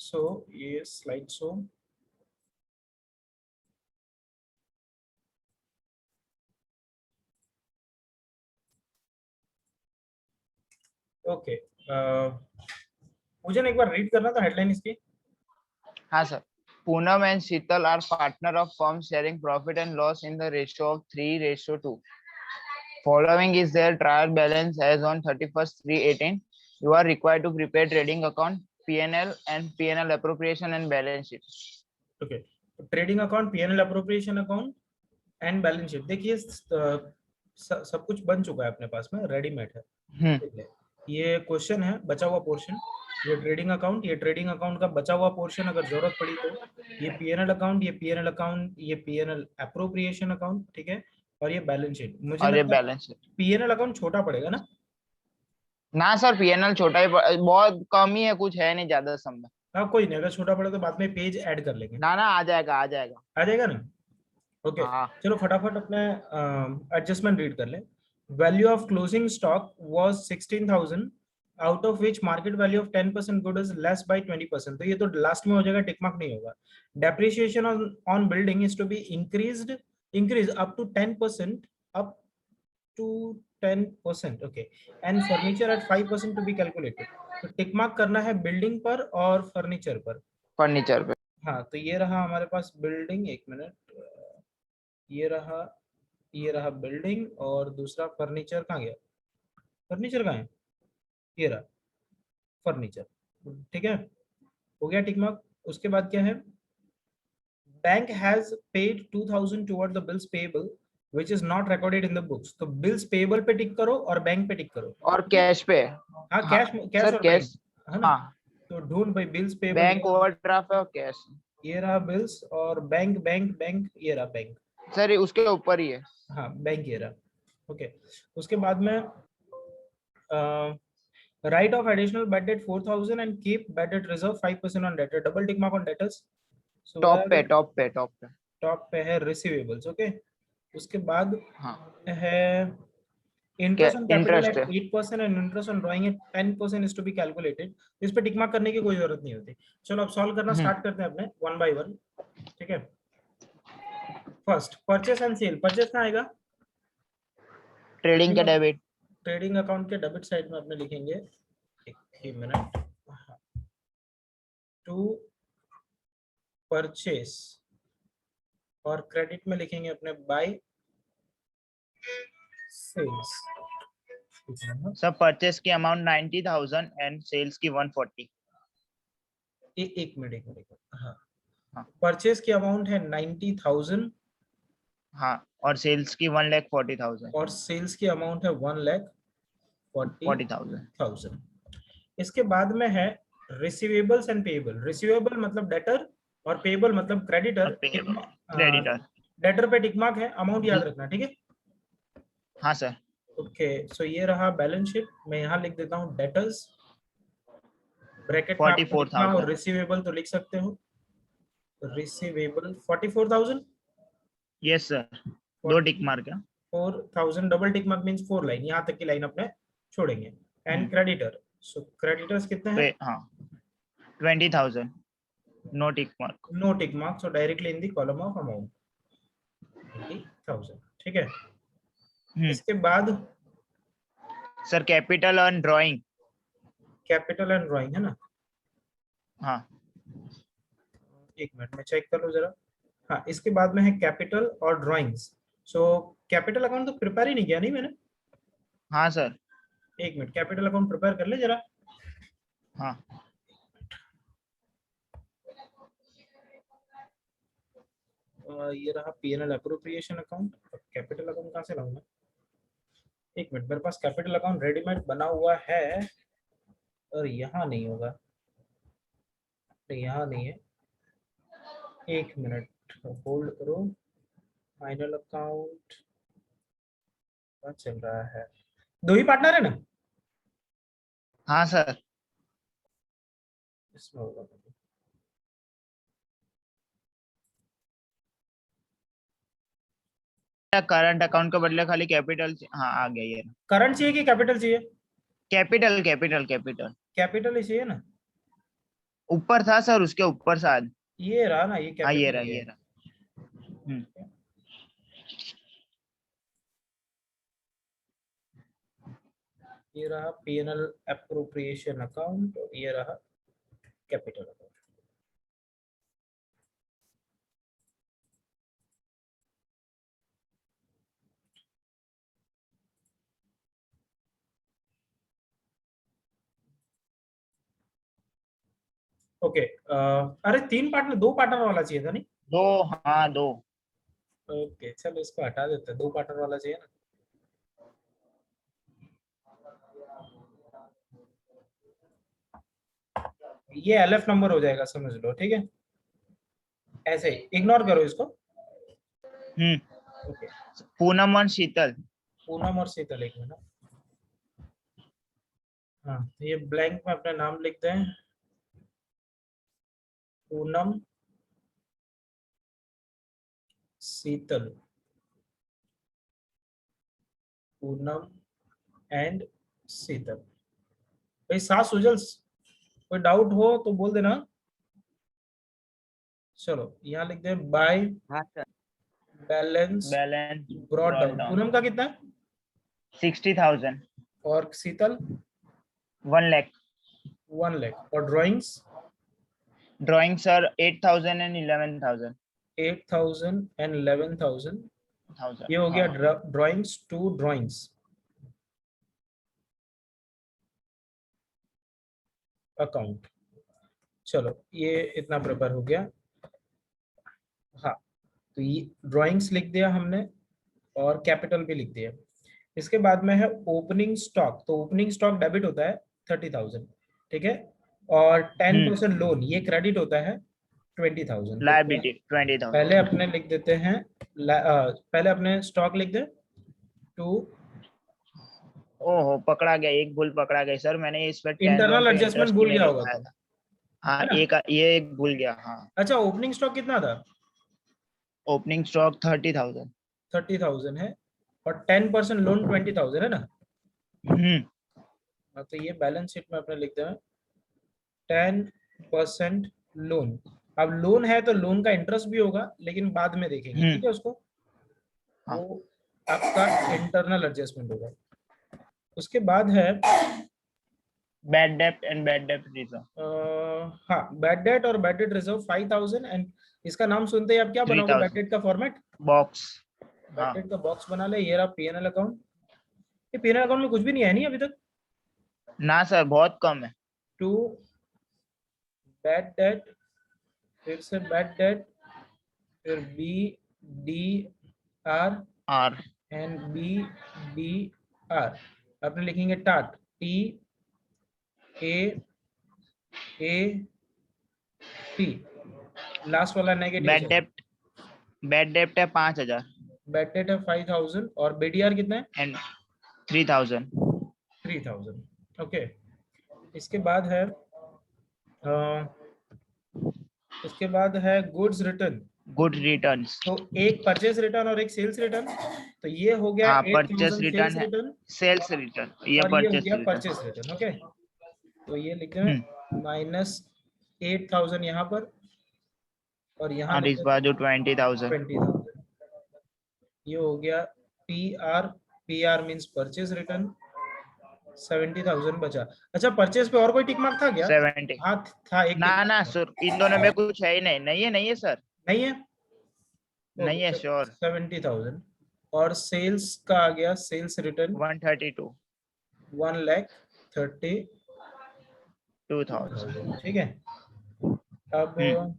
सो ये slide show okay. मुझे ना एक बार रीड करना था हेडलाइन इसकी। हाँ sir. Poonam and Sheetal are partner of firm sharing profit and loss in the ratio of 3:2. Following is their trial balance as on 31st/3/18. You are required to prepare trading account, P&L and P&L appropriation and balance sheet. Okay, trading account, PNL appropriation account and balance sheet. देखिए सब कुछ बन चुका है अपने पास में, readymade है। ठीक है, ये क्वेश्चन है बचा हुआ पोर्शन, ये ट्रेडिंग अकाउंट, ये ट्रेडिंग अकाउंट का बचा हुआ पोर्शन अगर जरूरत पड़ी तो ये पीएनएल अकाउंट, ये पीएनएल अकाउंट, ये पीएनएल अप्रोप्रिएशन अकाउंट, ठीक है, और ये बैलेंस शीट। मुझे और ये लगता है बैलेंस शीट। पीएनएल अकाउंट छोटा पड़ेगा ना? ना सर, पीएनएल छोटा ही बहुत कम ही है, कुछ है नहीं ज्यादा समय। हाँ कोई नहीं, अगर छोटा पड़े तो बाद में पेज ऐड कर लेंगे। ना आ जाएगा आ जाएगा ना? ओके, हाँ चलो फटाफट अपने एडजस्टमेंट रीड कर ले। Value of closing stock was 16,000 out of which market value of 10% good is less bye 20%। तो ये तो लास्ट में हो जाएगा, टिक मार्क नहीं होगा। Depreciation on building is to be increase up to 10%, up to 10%। Okay, and furniture at 5% to be calculated. तो tick mark करना है बिल्डिंग पर और फर्नीचर पर। फर्नीचर पे। हाँ, तो ये रहा हमारे पास बिल्डिंग, एक मिनट, ये रहा बिल्डिंग, और दूसरा फर्नीचर कहाँ गया? फर्नीचर कहाँ है? ये रहा फर्नीचर। ठीक है, हो गया टिक मार्क। उसके बाद क्या है? Bank has paid 2,000 toward the bills payable which is not recorded in the books. तो बिल्स पेएबल पे टिक करो और बैंक पे टिक करो। और कैश पे। हाँ, कैश सर और बैंक, कैश। है ना? हाँ, तो ढूंढ भाई, बिल्स पेएबल बैंक ओवरड्राफ्ट और कैश। ये रहा बिल्स, और बैंक बैंक बैंक ये रहा बैंक। सर उसके ऊपर ही है। हाँ, बैंक ये रहा। ओके, उसके बाद में write off additional bad debt 4,000 and keep bad debt reserve 5% on debtor. Double tick mark on debtors. So top पे टॉप पे है receivables. Okay, उसके बाद हाँ, है interest on capital interest at है। 8% and interest on drawing at 10% is to be calculated. इस पे टिक मार्क करने की कोई जरूरत नहीं होती। चलो अब सॉल्व करना स्टार्ट करते हैं अपने वन बाय वन। ठीक है, first purchase and sale. Purchase कहाँ आएगा? ट्रेडिंग के डेबिट। ट्रेडिंग अकाउंट के डेबिट साइड में अपने लिखेंगे, एक ही मिनट, टू परचेस, और क्रेडिट में लिखेंगे अपने बाय सेल्स। सब परचेस की अमाउंट 90,000 एंड सेल्स की 140। एक मिनट, हाँ, हाँ परचेस की अमाउंट है 90,000 हाँ, और सेल्स की 1,40,000। और सेल्स की अमाउंट है 1,40,000। इसके बाद में है रिसीवेबल्स एंड पेएबल। रिसीवेबल मतलब डेटर और पेएबल मतलब क्रेडिटर। क्रेडिटर। डेटर पे टिक मार्क है, अमाउंट याद रखना, ठीक है? हाँ सर। ओके, सो ये रहा बैलेंस शीट। मैं यहाँ लिख देता हूँ डेटर्स, ब्रैकेट में आपको लिखना हो 44,000। रिसीवेबल तो लिख सकते हो, रिसीवेबल 44,000। यस सर, 2 टिक मार्क है। 4,000 double tick mark means 4 line, यहाँ तक की लाइन अपने छोड़ेंगे। एंड क्रेडिटर, सो क्रेडिटर्स कितने हैं? हाँ, 20,000, no tick mark. No tick mark, so directly in the column of amount 20,000। ठीक है, इसके बाद sir capital on drawing. Capital and drawing है ना? हाँ, एक मिनट में चेक कर लो जरा। हाँ, इसके बाद में है कैपिटल और ड्राइंग्स। सो कैपिटल अकाउंट तो प्रिपेयर ही नहीं किया नहीं मैंने। हाँ सर। एक मिनट, कैपिटल अकाउंट प्रिपेयर कर ले जरा। हाँ, ये रहा PNL appropriation account. Capital account कहाँ से लाऊंगा? एक मिनट, मेरे पास कैपिटल अकाउंट रेडीमेड बना हुआ है और यहाँ नहीं होगा, यहाँ नहीं है। एक मिनट होल्ड करो। फाइनल अकाउंट क्या चल रहा है? दो ही पार्टनर है ना हाँ सर। इसमें? होगा करंट अकाउंट के बदले खाली कैपिटल। हाँ, आ गया ये। करंट चाहिए कि कैपिटल चाहिए? Capital capital capital. कैपिटल ही चाहिए ना? ऊपर था सर, उसके ऊपर शायद। ये रहा ना, ये हाँ ये कैपिटल रहा, ये ये है। रहा। हम्म। ये रहा P&L अप्रोप्रिएशन अकाउंट, और ये रहा कैपिटल अकाउंट। ओके, अरे 3 पार्टनर, 2 पार्टनर वाला चाहिए था नहीं? दो, हाँ दो। ओके चलो इसको हटा देते हैं, 2 पार्टनर वाला चाहिए ना। ये LF नंबर हो जाएगा, समझ लो, ठीक है, ऐसे इग्नोर करो इसको। हम्म। ओके, पूनम और शीतल। पूनम और शीतल, एक मिनट। हाँ, तो ये ब्लैंक में अपना नाम लिखते हैं, पूनम शीतल, पूनम एंड शीतल। भाई सात सुजल्स, कोई डाउट हो तो बोल देना। चलो यहाँ लिखते हैं बाय हाँ sir. Balance balance brought brought down. Down. Poonam का कितना है 60,000। और शीतल? 1 लाख। 1 लाख। और drawings? Drawing sir 8,000 and 11,000। 8,000 and 11,000। ये हो गया हाँ। Drawings, 2 drawings account. चलो ये इतना प्रिपेयर हो गया। हाँ, तो ये ड्राइंग्स लिख दिया हमने, और कैपिटल भी लिख दिया। इसके बाद में है ओपनिंग स्टॉक। तो ओपनिंग स्टॉक डेबिट होता है 30,000, ठीक है, और 10% लोन ये क्रेडिट होता है 20,000। तो लायबिलिटी पहले 20,000। अपने लिख देते हैं, पहले अपने स्टॉक लिख दे टू। ओहो, पकड़ा गया, एक भूल पकड़ा गया सर, मैंने इस पर 10 लोन इंटरनल पे एडजस्टमेंट इंटरेस्ट भी भूल नहीं गया होगा लिखवाया तो, था। हाँ, है ना? एक ये एक भूल गया, हाँ। अच्छा, ओपनिंग स्टॉक कितना था? Opening stock 30,000। 30,000 है, और 10% लोन 20,000 है ना। हम्म। हाँ, तो ये बैलेंस शीट में अपने लिखते हैं 10% लोन। अब लोन है तो लोन का इंटरेस्ट भी होगा, लेकिन बाद में देखेंगे, ठीक है उसको। हाँ। वो आपका इंटरनल एडजस्टमेंट होगा। उसके बाद है bad dept and bad dept reserve. हाँ, बैड डेट और बैड डेट रिजर्व 5,000। एंड इसका नाम सुनते ही आप क्या बनाओगे? बैड 3,000 डेट का फॉर्मेट, बॉक्स। बैड हाँ। डेट का बॉक्स बना ले। ये रहा P&L अकाउंट। ये P&L अकाउंट में कुछ भी नहीं है नहीं अभी तक। ना सर, बहुत कम है। टू बैड डेट, फिर से बैड डेट, फिर BDR आर। And BDR। अपने लिखेंगे टाट, TAAT। लास्ट वाला नेगेटिव बैड जाएगा। डेप्ट, बैड डेप्ट है 5,000 बैड डेट है 5,000, और BDR कितना है? एंड 3,000। 3,000। ओके, इसके बाद है इसके बाद है गुड्स रिटर्न। Good returns. तो एक परचेज रिटर्न और एक सेल्स रिटर्न। तो ये हो गया हाँ, परचेस 8,000 सेल्स रिटर्न है, रिटर्न, सेल्स रिटर्न, ये और ये हो परचेस गया रिटर्न। Purchase return. ओके, तो ये लिखते हैं हम्म। -8,000 यहाँ पर, और यहाँ और लिख इस देते बाजू हैं 20,000। 20,000। ये हो गया PR मींस परचेज रिटर्न, 70,000 बचा। अच्छा, परचेज पे और कोई टिक मार्क था क्या? 70। हाँ था, एक ना टिक ना मार्क सर, इन दोनों में कुछ है ही नहीं, नहीं है, नहीं है सर। नहीं है। नहीं है ओके, श्योर। 70,000। और सेल्स का आ गया सेल्स रिटर्न 132। 1,32,000, 2,000। ठीक है। अब हम्म।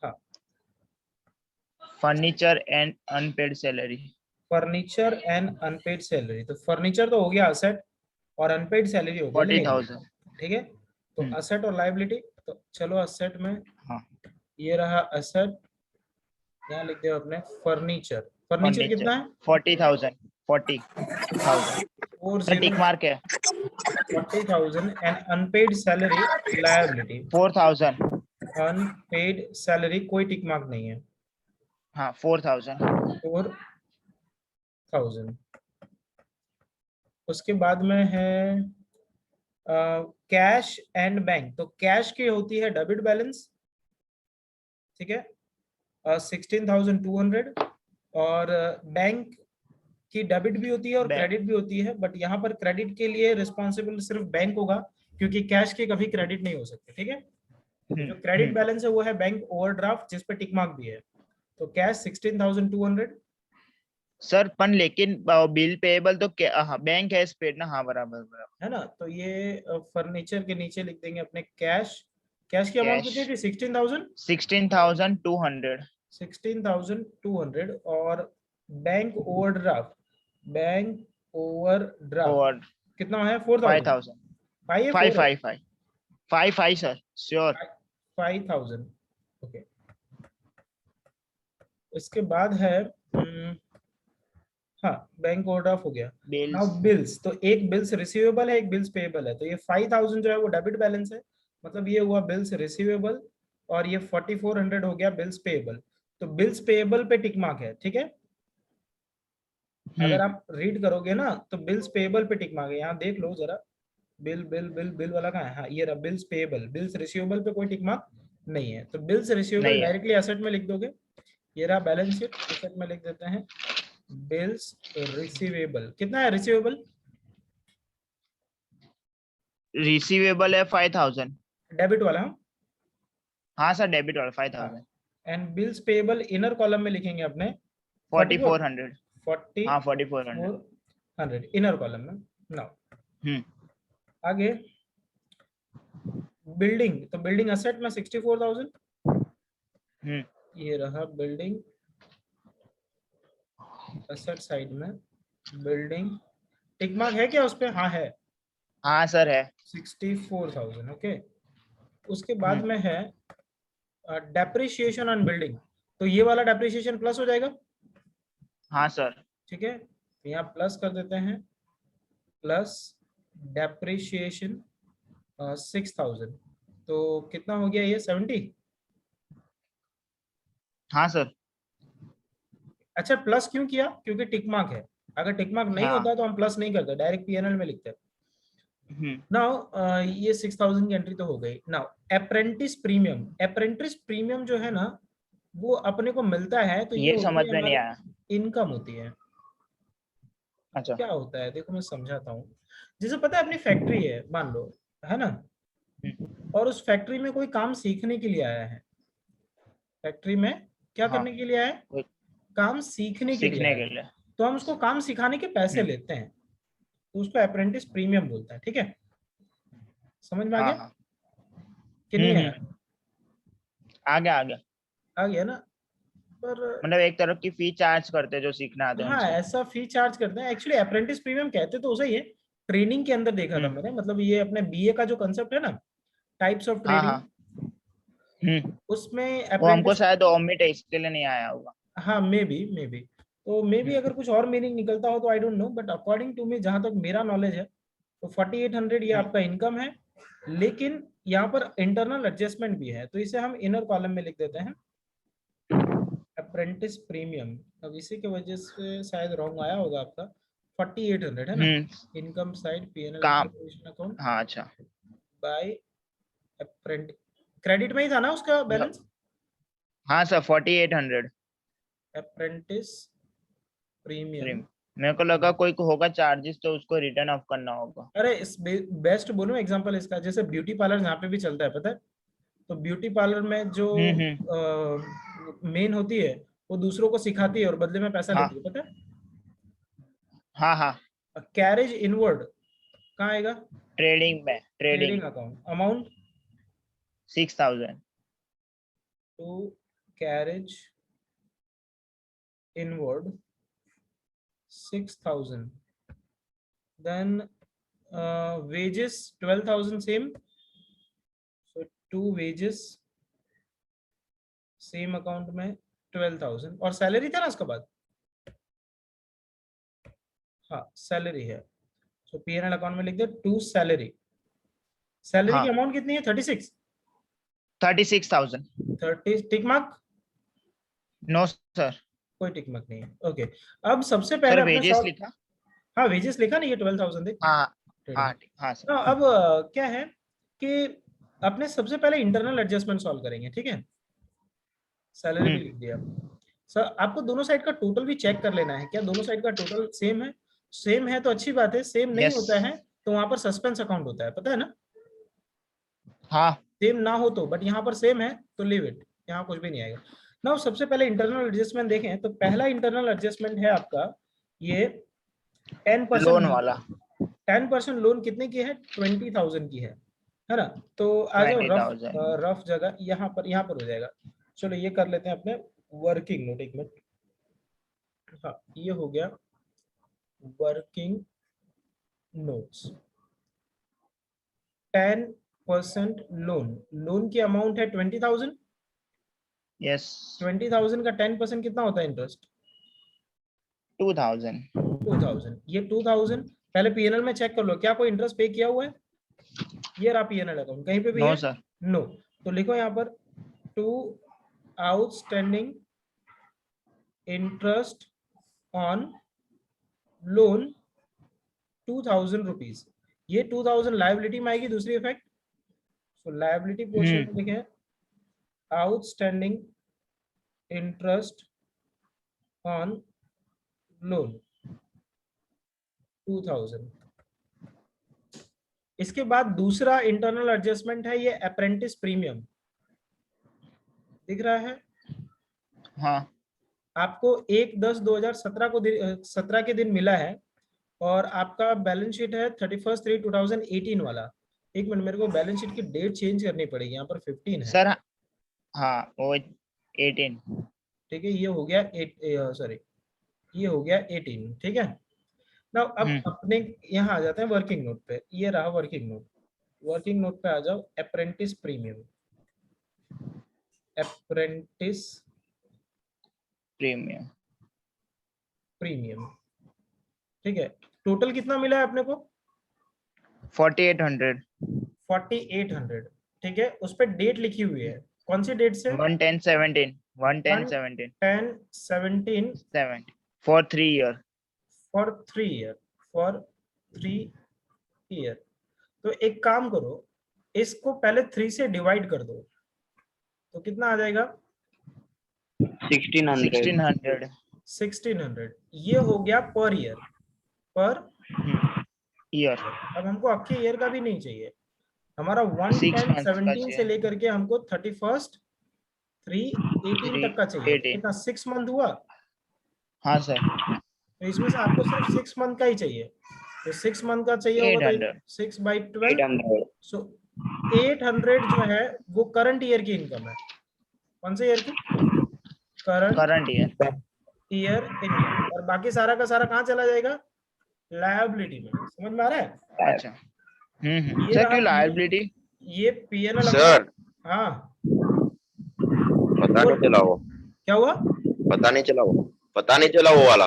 हाँ, furniture and unpaid salary. Furniture and unpaid salary. तो फर्नीचर तो हो गया असेट, और अनपेड सैलरी हो गया 40,000। लायबिलिटी, ठीक है। तो असेट और लायबिलिटी, तो चलो असेट में हाँ। ये रहा असेट, यहाँ लिख दो अपने फर्नीचर। फर्नीचर फर्नीचर कितना है? 40,000। 40,000। Four sir zero tick mark है। 40,000 and unpaid salary liability. 4,000। Unpaid salary कोई टिक मार्क नहीं है। हाँ, 4,000। 4,000। उसके बाद में है कैश एंड बैंक, तो कैश की होती है डेबिट बैलेंस, ठीक है, 16,200, और बैंक की डेबिट भी होती है और बैंक, क्रेडिट भी होती है, बट यहाँ पर क्रेडिट के लिए रिस्पॉन्सिबल सिर्फ बैंक होगा, क्योंकि कैश की कभी क्रेडिट नहीं हो सकती, ठीक है। तो जो क्रेडिट बैलेंस है वो है बैंक ओवरड्राफ्ट, जिस पे टिक मार्क भी है। तो कैश 16,200, सर पण लेकिन बिल पेएबल तो बैंक हैज पेड ना, हाँ बराबर बराबर। है ना। तो ये फर्नीचर के नीचे लिख देंगे अपने कैश, कैश की अमाउंट कैश कितनी थी, 16,000, 16,200 16,200, और बैंक ओवरड्राफ्ट, बैंक ओवरड्राफ्ट और कितना है, 4,000, 5,000, फाइव या 5 फोर है, 5 5 5 5 सर श्योर। 5,000, ओके। इसके बाद है हाँ, बैंक ओवरड्राफ्ट हो गया। नाउ बिल्स, बिल्स, तो एक बिल्स रिसीवेबल है, एक बिल्स पेएबल है, तो ये 5,000 जो है वो डेबिट बैलेंस है, मतलब ये हुआ बिल्स रिसीवेबल, और ये 4,400 हो गया बिल्स पेएबल। तो बिल्स पेएबल पे टिक मार्क है, ठीक है। अगर आप रीड करोगे ना तो बिल्स पेएबल पे टिक मार्क है, यहाँ देख लो जरा, बिल बिल बिल बिल वाला कहाँ है, हाँ ये रहा बिल्स पेएबल, बिल्स रिसीवेबल पे कोई टिक मार्क नहीं है, तो बिल्स रिसीवेबल नहीं है। डायरेक्टली एसेट में लिख दोगे। ये रहा बैलेंस शीट, एसेट में लिख देते हैं बिल्स रिसीवेबल, कितना है रिसीवेबल, रिसीवेबल है 5,000। डेबिट वाला, हाँ। हाँ सर डेबिट वाला हाँ, 5,000। And bills payable inner column में लिखेंगे अपने 44, 4,400, हाँ 4,400। 4,400 इनर कॉलम में। नाउ हम्म आगे बिल्डिंग, तो बिल्डिंग असेट में 64,000, हम्म ये रहा बिल्डिंग असेट साइड में, बिल्डिंग टिक मार्क है क्या उस पे, हाँ है, हाँ सर है। 64,000, ओके। उसके बाद हम्म में है डेप्रिसिएशन ऑन बिल्डिंग, तो ये वाला डेप्रिसिएशन प्लस हो जाएगा, हाँ सर। ठीक है, तो यहाँ प्लस कर देते हैं, प्लस डेप्रिसिएशन 6,000, तो कितना हो गया ये 70। हाँ सर। अच्छा प्लस क्यों किया, क्योंकि टिक मार्क है, अगर टिक मार्क नहीं हाँ। होता तो हम प्लस नहीं करते, डायरेक्ट पीएनएल में लिखते। हम्म नाउ ये 6,000 की एंट्री तो हो गई। Now apprentice premium, apprentice premium जो है ना वो अपने को मिलता है, तो ये ये होती समझ है में नहीं हमारी आया। इनकम होती है। अच्छा। क्या होता है देखो मैं समझाता हूँ, जैसे पता है अपनी फैक्ट्री है मान लो, है ना, हम्म, और उस फैक्ट्री में कोई काम सीखने के लिए आया है, फैक्ट्री में क्या हाँ करने के लिए आया है, कोई काम सीखने के लिए सीखने आया है, के लिए। तो हम उसको काम सिखाने के पैसे हम्म लेते हैं, तो उसको अप्रेंटिस प्रीमियम बोलता है, ठीक है। समझ में आ हाँ गया हाँ। कि नहीं आया, हम्म, आ गया आ गया। आ गया ना, पर मतलब एक तरफ की फी चार्ज करते हैं जो सीखना आते हैं हाँ उनसे। ऐसा फी चार्ज करते हैं, एक्चुअली अप्रेंटिस प्रीमियम कहते तो उसे ही है, ट्रेनिंग के अंदर देखा था हम्म मैंने, मतलब ये अपने बीए का जो कंसेप्ट है ना, टाइप्स ऑफ हाँ ट्रेडिंग, हाँ। हम्म उसमें वो हमको अप्रेंटिस, शायद ओमिट है इसके लिए नहीं आया होगा। हाँ मे बी, तो मे बी हम्म अगर कुछ और मीनिंग निकलता हो तो I don't know, but according to me जहां तक मेरा नॉलेज है तो 4,800 ये हम्म आपका इनकम है, लेकिन यहाँ पर इंटरनल एडजस्टमेंट भी है, तो इसे हम इनर कॉलम में लिख देते हैं अप्रेंटिस प्रीमियम। अब इसी की वजह से शायद रॉन्ग आया होगा आपका, 4,800 है ना, हम्म, इनकम साइड पीएनएल काम, अकाउंट हाँ अच्छा। बाय अप्रेंटिस, क्रेडिट में ही था ना उसका मतलब बैलेंस, हाँ सर 4,800 अप्रेंटिस प्रीमियम। प्रीम। मेरे को लगा कोई को होगा चार्जेस तो उसको रिटर्न ऑफ करना होगा। अरे इस बेस्ट बोलूं एग्जांपल इसका, जैसे ब्यूटी पार्लर यहाँ पे भी चलता है पता है, तो ब्यूटी पार्लर में जो हम्म। मेन होती है वो दूसरों को सिखाती है और बदले में पैसा लेती हाँ है, पता हाँ हाँ। है। कैरेज इनवर्ड कहाँ आएगा, ट्रेडिंग में, trading trading account, amount 6,000। To carriage inward 6,000, then wages 12,000 same, so to wages same account में 12,000, और सैलरी था ना उसके बाद, हाँ सैलरी है, सो पीएनएल अकाउंट में लिख दे टू सैलरी, सैलरी की हाँ अमाउंट कितनी है 36, 36,000। 30 टिक मार्क, नो सर। कोई टिक मार्क नहीं है, ओके। अब सबसे सर पहले अपने वेजेस सॉल्व, लिखा। हाँ वेजेस लिखा नहीं, ये 12,000 देख, हाँ हाँ हाँ सर। अब क्या है कि अपने सबसे पहले इंटरनल एडजस्टमेंट सॉल्व करेंगे, ठीक है। सैलरी भी लिख दिया सर। आपको दोनों साइड का टोटल भी चेक कर लेना है, क्या दोनों साइड का टोटल सेम है? सेम है तो अच्छी बात है, सेम नहीं यस। होता है तो वहां पर सस्पेंस अकाउंट होता है, पता है ना। हाँ सेम ना हो तो, बट यहाँ पर सेम है तो लीव इट, यहाँ कुछ भी नहीं आएगा ना। सबसे पहले इंटरनल एडजस्टमेंट देखें तो पहला इंटरनल एडजस्टमेंट है आपका ये 10% लोन वाला 10% लोन कितने की है? 20,000 की है ना। तो आ जाओ रफ 20,000। रफ जगह यहाँ पर हो जाएगा। चलो ये कर लेते हैं अपने वर्किंग नोट, एक मिनट। हाँ ये हो गया वर्किंग नोट्स। 10% लोन की अमाउंट है 20,000। यस 20,000 का 10% कितना होता है इंटरेस्ट? 2,000। 2,000। ये 2,000 पहले पीएनएल में चेक कर लो, क्या कोई इंटरेस्ट पे किया हुआ है? ये रहा पीएनएल अकाउंट, कहीं पे भी नो है? सर। नो। तो लिखो यहाँ पर to outstanding interest on loan 2,000 rupees. ये 2,000 लाइबिलिटी में आएगी, दूसरी इफेक्ट। सो लाइबिलिटी पोर्शन में लिखे आउटस्टैंडिंग इंटरेस्ट ऑन लोन 2,000। इसके बाद दूसरा इंटरनल एडजस्टमेंट है ये अप्रेंटिस प्रीमियम, दिख रहा है हाँ आपको 1/10/2017 को 17 के दिन मिला है और आपका बैलेंस शीट है 31/3/2018 वाला। एक मिनट, मेरे को बैलेंस शीट की डेट चेंज करनी पड़ेगी, यहाँ पर 15 है। सर। हाँ वो 18। ठीक है, ये हो गया 8, सॉरी ये हो गया 18, ठीक है ना। अब अपने यहाँ आ जाते हैं वर्किंग नोट पे। ये रहा वर्किंग नोट। वर्किंग नोट पे आ जाओ, apprentice premium. Apprentice premium premium, ठीक है। टोटल कितना मिला है अपने को? 4,800। 4,800, ठीक है। उस पर डेट लिखी हुई है, कौन सी डेट से? 11017 1/10/17 7 for 3 year। For 3 year, for 3 year. तो एक काम करो, इसको पहले 3 से डिवाइड कर दो तो कितना आ जाएगा? 1600। 1600। ये हो गया पर ईयर, पर ईयर। अब हमको अक्के ईयर का भी नहीं चाहिए, हमारा 6 months का 1/10/17 से लेकर के हमको 31/3/18 तक का चाहिए। 318। कितना 6 मंथ हुआ? हाँ सर। तो इसमें से आपको सिर्फ 6 मंथ का ही चाहिए। तो 6 मंथ का चाहिए होगा तो 800। 6/12। 800। सो 800 जो है वो करंट ईयर की इनकम है। कौन से ईयर की? Current current year. Year income. और बाकी सारा का सारा कहाँ चला जाएगा? लायबिलिटी में। समझ में आ रहा है? अच्छा। ये सर रहा क्यों लायबिलिटी? ये पीएनएल सर हाँ पता नहीं चला वो, क्या हुआ? पता नहीं चला वो वाला।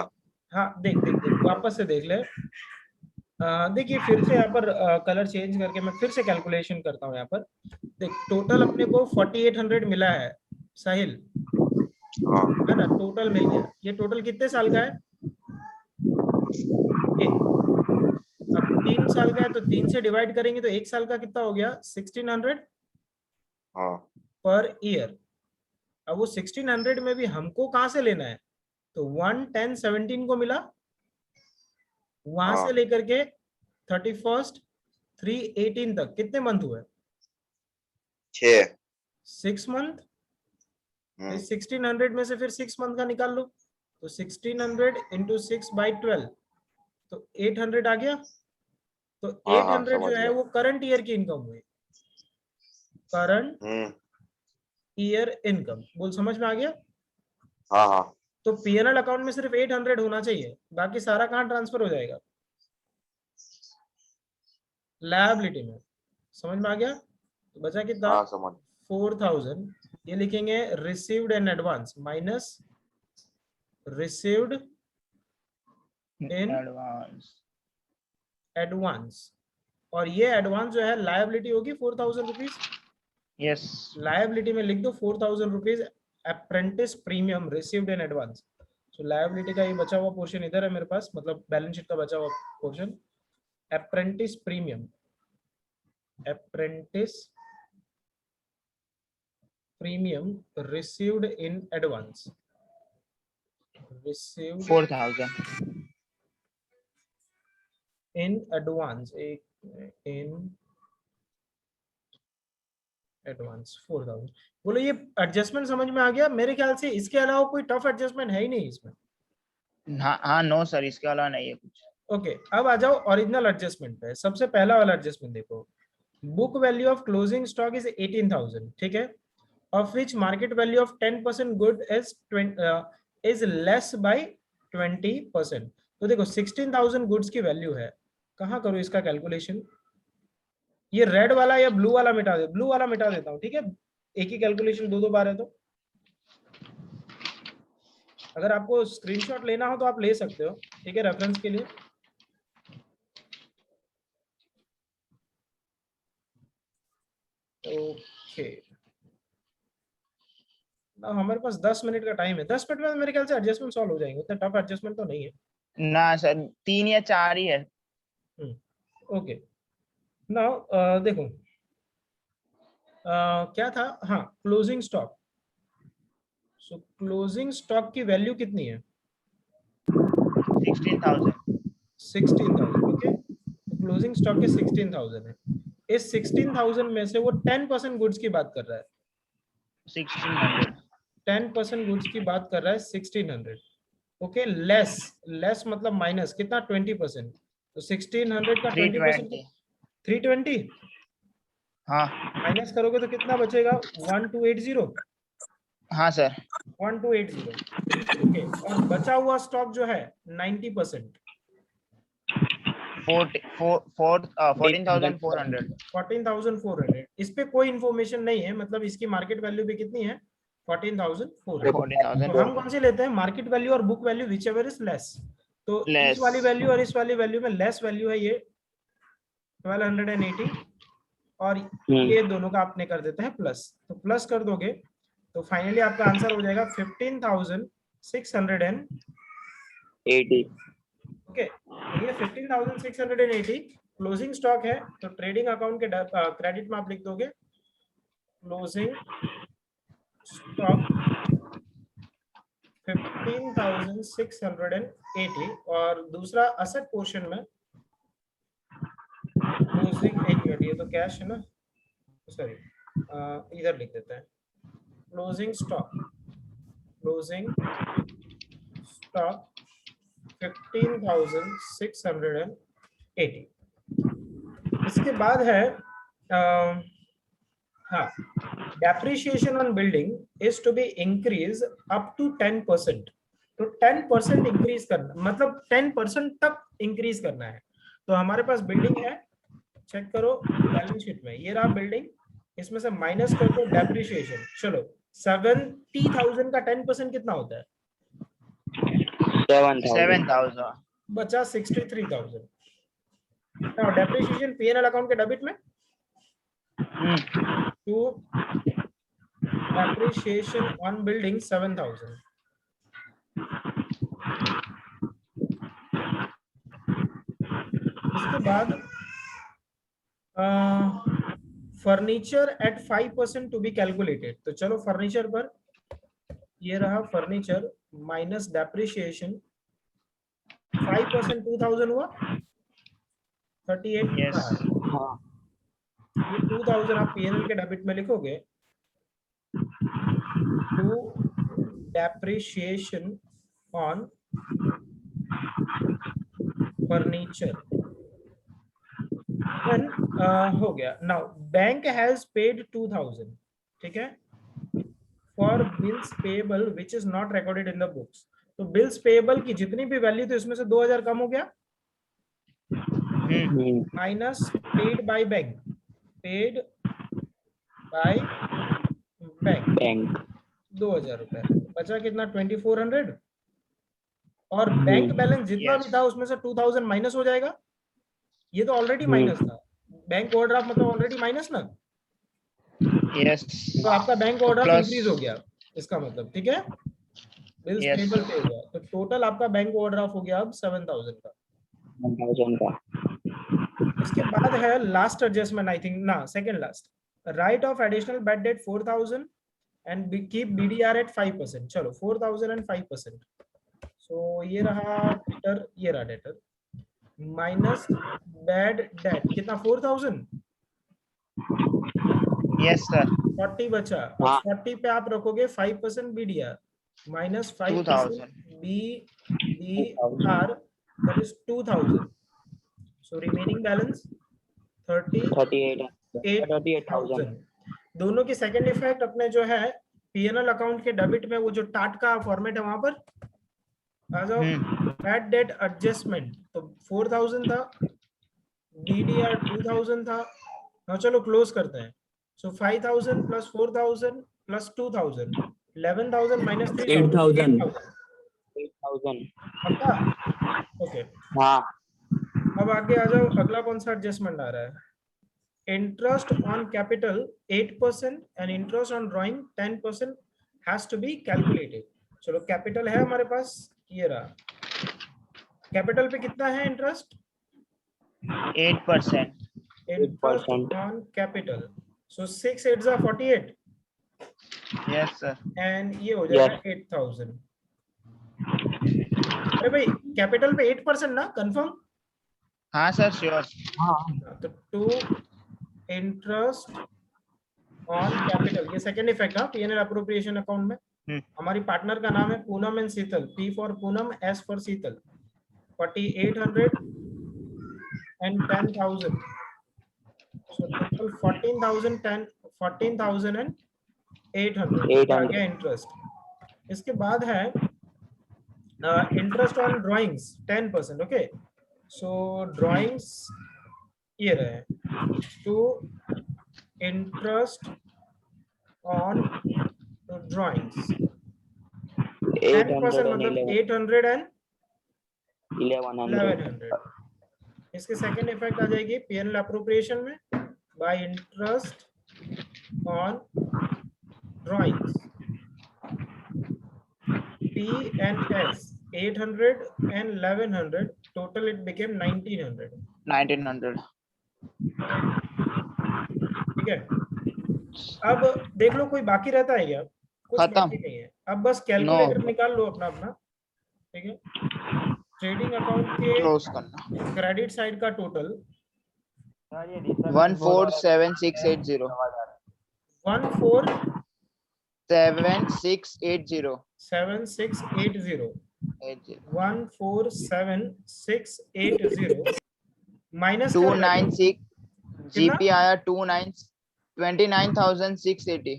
हाँ देख देख देख वापस से देख ले। देखिए फिर से यहाँ पर कलर चेंज करके मैं फिर से कैलकुलेशन करता हूँ। यहाँ पर देख, टोटल अपने को 4,800 मिला है साहिल, हाँ है ना। टोटल मिल गया। ये टोटल कितने साल का है? अब 3 साल का है तो 3 से डिवाइड करेंगे तो 1 साल का कितना हो गया? 1,600 हाँ पर ईयर। अब वो 1,600 में भी हमको कहाँ से लेना है? तो 1/10/17 को मिला, वहां से हाँ लेकर के 31/3/18 तक कितने मंथ हुए? 6। 6 मंथ। 1,600 में से फिर 6 मंथ का निकाल लो, तो 1,600 इंटू 6/12 तो 800 आ गया। तो हाँ 800 समझ जो है गया। वो करंट ईयर की इनकम हुई, करंट ईयर इनकम। बोल समझ में आ गया? हाँ हाँ तो पीएनएल अकाउंट में सिर्फ 800 होना चाहिए, बाकी सारा कहाँ ट्रांसफर हो जाएगा? लायबिलिटी में। समझ में आ गया? तो बचा कितना? हाँ समझ। 4,000। ये लिखेंगे received and advance minus received in advance. Advance. और ये एडवांस जो है लायबिलिटी होगी 4,000 रुपीज। यस। लायबिलिटी में लिख दो 4,000 rupees apprentice premium received in advance. तो लायबिलिटी का ये बचा हुआ पोर्शन इधर है मेरे पास, मतलब बैलेंस शीट का बचा हुआ portion. apprentice premium received in advance, 4,000. in advance, in advance 4000। बोलो ये एडजस्टमेंट समझ में आ गया? मेरे ख्याल से इसके अलावा कोई टफ एडजस्टमेंट है ही नहीं इसमें। हाँ नो सर, इसके अलावा नहीं है कुछ। ओके, अब आ जाओ ओरिजिनल एडजस्टमेंट पे। सबसे पहला वाला एडजस्टमेंट देखो, book value of closing stock is 18,000, ठीक है, of which market value of 10% good is less bye 20%। तो देखो 16,000 गुड्स की वैल्यू है, कहाँ करूँ इसका कैलकुलेशन? ये रेड वाला या ब्लू वाला मिटा दे, ब्लू वाला मिटा देता हूँ, ठीक है, एक ही कैलकुलेशन दो बार है। तो अगर आपको स्क्रीनशॉट लेना हो तो आप ले सकते हो, ठीक है, रेफरेंस के लिए। ओके, ना हमारे पास 10 मिनट का टाइम है, 10 मिनट में मेरे ख्याल से एडजस्टमेंट सॉल्व हो जाएंगे, उतना टफ एडजस्टमेंट तो नहीं है ना सर, 3 या 4 ही है। ओके, नाउ देखो क्या था, हाँ, क्लोजिंग स्टॉक। सो क्लोजिंग स्टॉक की वैल्यू कितनी है? 16,000। 16,000, ओके, क्लोजिंग स्टॉक के 16,000 है। इस 16,000 में से वो 10% गुड्स की बात कर रहा है, 1600। 10% गुड्स की बात कर रहा है, 1600। ओके, लेस मतलब माइनस कितना? 20%। तो 1600 का 20% 320। हाँ माइनस करोगे तो कितना बचेगा? 1280। हाँ सर। 1280, ओके। और बचा हुआ स्टॉक जो है 90%, 14,400। 14,400। इस पे कोई इंफॉर्मेशन नहीं है, मतलब इसकी मार्केट वैल्यू भी कितनी है? 14,400। तो 14,000। हम कौन सी लेते हैं? मार्केट वैल्यू और book value, which ever is less. तो इस Less. वाली वैल्यू और इस वाली वैल्यू में लेस वैल्यू है ये 1280, और ये दोनों का आपने कर देते हैं प्लस। तो प्लस कर दोगे तो फाइनली आपका आंसर हो जाएगा 15,680। ओके, ये 15,680 क्लोजिंग स्टॉक है। तो ट्रेडिंग अकाउंट के क्रेडिट में आप लिख दोगे क्लोजिंग स्टॉक 15,680, और दूसरा असेट पोर्शन में क्लोजिंग, एक मिनट, ये तो कैश है ना, सॉरी, इधर लिख देते हैं क्लोजिंग स्टॉक 15,680। इसके बाद है हाँ, depreciation on building is to be increase up to 10%। तो 10% इंक्रीज करना, मतलब 10% तक इंक्रीज करना है। तो हमारे पास बिल्डिंग है, चेक करो बैलेंस शीट में, ये रहा बिल्डिंग, इसमें से माइनस कर दो डेप्रिसिएशन। चलो 70,000 का 10% कितना होता है? 7,000। बचा 63,000। नाउ डेप्रिसिएशन पीएनएल अकाउंट के डेबिट में, टू डेप्रिसिएशन ऑन बिल्डिंग 7,000। इसके बाद furniture at 5% to be calculated. तो चलो फर्नीचर पर, ये रहा फर्नीचर माइनस डेप्रिसिएशन 5%, 2,000 हुआ 38। Yes. ये 2,000 आप पीएनएल के डेबिट में लिखोगे, टू डेप्रिसिएशन ऑन फर्नीचर, हो गया। नाउ बैंक हैज पेड 2,000, ठीक है, for bills payable which is not recorded in the books. तो बिल्स पेएबल की जितनी भी वैल्यू थी उसमें से 2,000 कम हो गया, minus paid by bank, paid by bank 2,000 रुपए, बचा कितना? 2,400। और बैंक बैलेंस जितना भी था उसमें से 2,000 माइनस हो जाएगा, ये तो ऑलरेडी माइनस था, बैंक ओवरड्राफ्ट मतलब ऑलरेडी माइनस ना। Yes. तो आपका बैंक ओवरड्राफ्ट Plus. इंक्रीज हो गया, इसका मतलब, ठीक है, बिल्स Yes. पेएबल पे हुआ। तो टोटल आपका बैंक ओवरड्राफ्ट हो गया अब 7,000 का। उसके बाद है लास्ट एडजस्टमेंट, आई थिंक ना second last, write off additional bad debt 4000 and keep BDR at 5%। चलो 4000 एंड 5%, सो ये रहा डेटर, ये रहा डेटर माइनस बैड डेट कितना 4000, यस सर 40 बचा, और 40 पे आप रखोगे 5% BDR minus 5% 2000 BDR, that is 2000. So remaining balance 38,000। दोनों की सेकंड इफेक्ट अपने जो है पीएनएल अकाउंट के डेबिट में, वो जो टाट का फॉर्मेट है वहां पर as a bad debt adjustment, तो 4000 था, बीडीआर 2000 था। now चलो क्लोज करते हैं, सो 5000 प्लस 4000 प्लस 2000, 11000 माइनस 3000, 8,000 पक्का? ओके, हाँ अब आगे आ जाओ, अगला कौन सा एडजस्टमेंट आ रहा है, interest on capital 8% and interest on drawing 10% has to be calculated. चलो कैपिटल है हमारे पास, ये रहा, कैपिटल पे कितना है interest, 8%. Interest on capital, so 6 8 are 48 Yes sir. And ये हो जाएगा 8000। अरे भाई कैपिटल पे 8% ना, कंफर्म? हाँ सर श्योर. तो टू इंटरेस्ट ऑन कैपिटल, ये सेकंड इफेक्ट है पीएनएल अप्रोप्रिएशन अकाउंट में। हमारी पार्टनर का नाम है Poonam and Sheetal, P for Poonam, S for Sheetal, 4800 and 10,000, so total 14,000 and 800 आ गया इंटरेस्ट। इसके बाद है interest on drawings 10%, okay, so drawings ये रहे, टू इंटरेस्ट ऑन ड्राइंग्स 10% मतलब 800 and 1100। इसके सेकंड इफेक्ट आ जाएगी पीएनएल अप्रोप्रिएशन में, bye interest on drawings, P and S 800 and 1100, total it became 1900। 1900. ठीक है, अब देख लो कोई बाकी रहता है क्या, कुछ खत्म। बाकी नहीं है, अब बस कैलकुलेटर निकाल लो अपना अपना। ठीक है, ट्रेडिंग अकाउंट के क्लोज करना. क्रेडिट साइड का टोटल 147680. 7680. 147,680 147,680 माइनस 296 GP आया 29,680.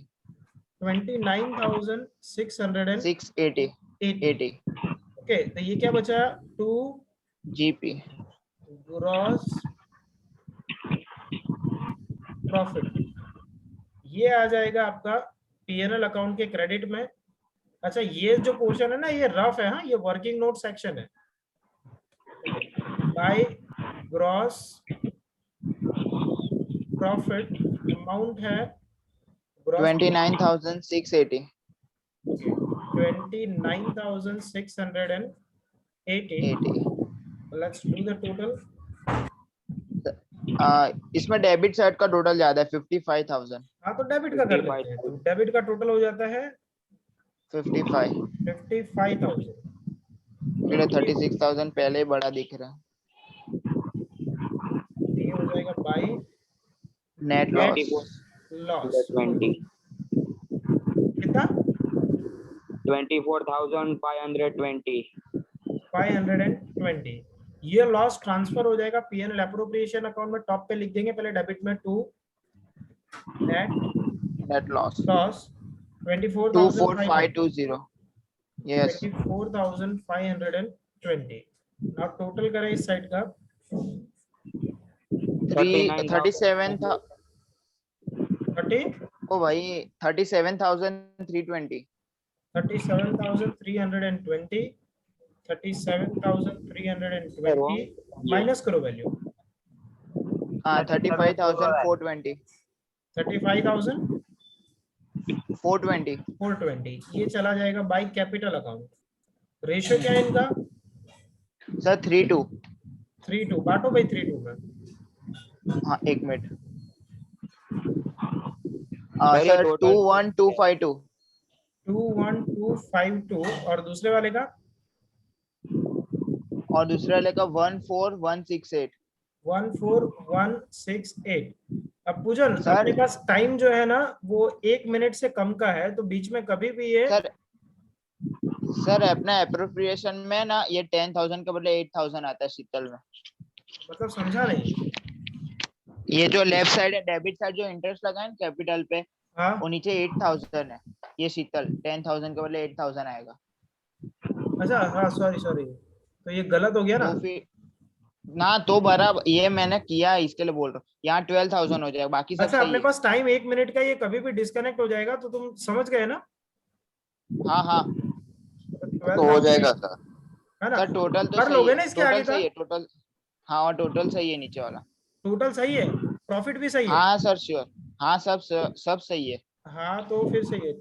29,680। 680. ओके, तो ये क्या बचा, 2 GP. ग्रॉस प्रॉफिट, ये आ जाएगा आपका पीएनएल अकाउंट के क्रेडिट में। अच्छा ये जो पोर्शन है ना, ये रफ है, हाँ ये वर्किंग नोट सेक्शन है। बाय ग्रॉस प्रॉफिट अमाउंट है 29,680. 29,680। Let's do the total। इसमें डेबिट साइड का टोटल ज्यादा है 55,000. हाँ तो डेबिट का कर लेते हैं, तो डेबिट का टोटल हो जाता है 55,000। मेरे 36,000 पहले ही बड़ा दिख रहा है. ये हो जाएगा बाय नेट लॉस. लॉस 20 कितना, 24,520. 520। ये लॉस ट्रांसफर हो जाएगा पीएनएल अप्रोप्रिएशन अकाउंट में, टॉप पे लिख देंगे पहले डेबिट में, टू नेट लॉस 24,520। 24520. यस 24,520। अब टोटल करें इस साइड का 37 था. 30 ओ भाई 37,320. 37,320 37,320 माइनस करो वैल्यू, हाँ 35,420. 35,420 ये चला जाएगा बाय कैपिटल अकाउंट। रेशियो क्या है इनका, सर 3:2. 3:2, बांटो भाई 3:2 में। हाँ एक मिनट सर, ये सर total 21252 21252 और दूसरे वाले का और दूसरे वाले का 14168 14168। अब पूजन सर अपने पास टाइम जो है ना वो 1 मिनट से कम का है, तो बीच में कभी भी ये सर सर अपना अप्रोप्रिएशन में ना ये 10,000 के बदले 8,000 आता है शीतल में। मतलब समझा नहीं। ये जो लेफ्ट साइड है डेबिट साइड जो इंटरेस्ट लगा है कैपिटल पे हाँ वो नीचे 8,000 है, ये शीतल 10,000 के बदले 8,000 आएगा। अच्छा, हाँ सॉरी सॉरी, तो ये गलत हो गया ना। तो फिर ना तो बराबर ये मैंने किया है इसके लिए बोल रहा हूँ, यहाँ 12,000 हो जाएगा, बाकी सब अच्छा, सही अपने है। पास टाइम 1 मिनट का, ये कभी भी डिस्कनेक्ट हो जाएगा, तो तुम समझ गए ना। हाँ हाँ तो हो 12,000 जाएगा सर। है ना, सर टोटल तो कर सही लोगे है, ना इसके टोटल आगे का। सही है टोटल। हाँ और टोटल सही है नीचे वाला। टोटल सही है, प्रॉफिट भी सही है। हाँ सर श्योर, हाँ सब सब सही है। हाँ तो फिर सही है।